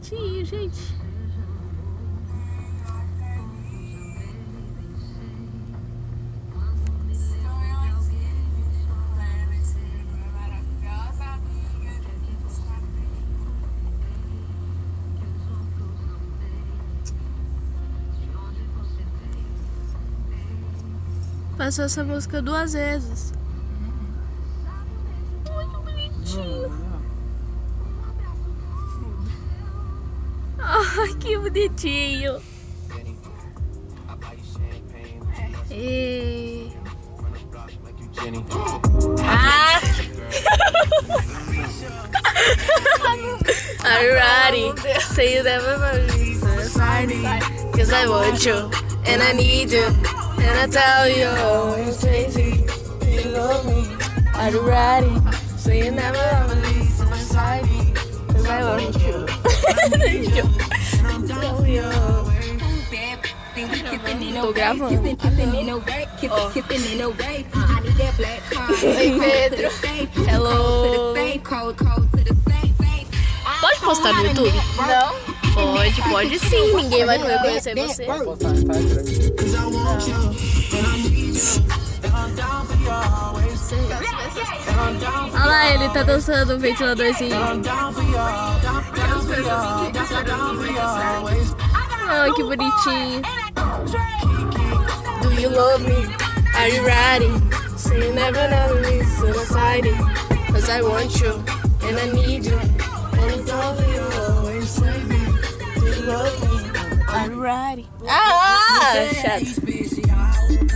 bonitinho, gente. Passou essa música 2 vezes. Ai, que bonitinho. Ai, que bonitinho. E... Ah! Alrighty, say you never me, so exciting. Cause I want you, and I need you, and I tell you, it's crazy, you love me. Alrighty, say you never me, so exciting. Cause I want you, and I tell you. Tô gravando. Oi, Pedro. Hello. Pode postar no YouTube? Não. Pode sim. Ninguém vai reconhecer você. Olha lá, ele tá dançando o ventiladorzinho. Ai, que bonitinho. Do you love me? Are you ready? Say you never know me, so exciting. Cause I want you, and I need you. And I tell you always say me. Do you love me? Are you ready? Ah, chato.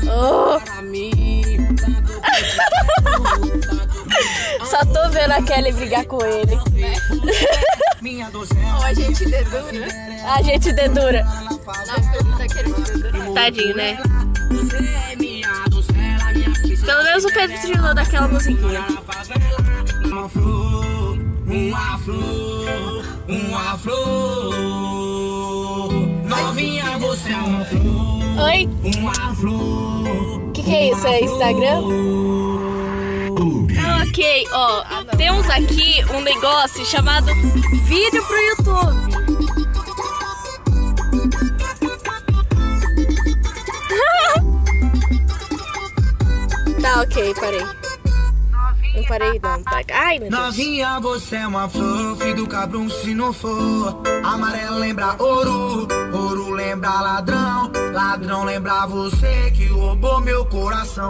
Oh. Só tô vendo a Kelly brigar com ele. Ou a gente dedura. A gente dedura. Na pergunta que ele dedura. Tadinho, né? Pelo menos o Pedro trilhou daquela musiquinha. Uma flor, novinha, você é uma flor. Oi? Uma flor. Que é isso? É Instagram? Ok, ó. Temos aqui um negócio chamado vídeo pro YouTube. Tá, ok, parei. Não parei não. Ai, meu Deus. Novinha, você é uma flor, filho do cabrão se não for. Amarelo lembra ouro, ouro lembra ladrão, ladrão lembra você que roubou meu coração.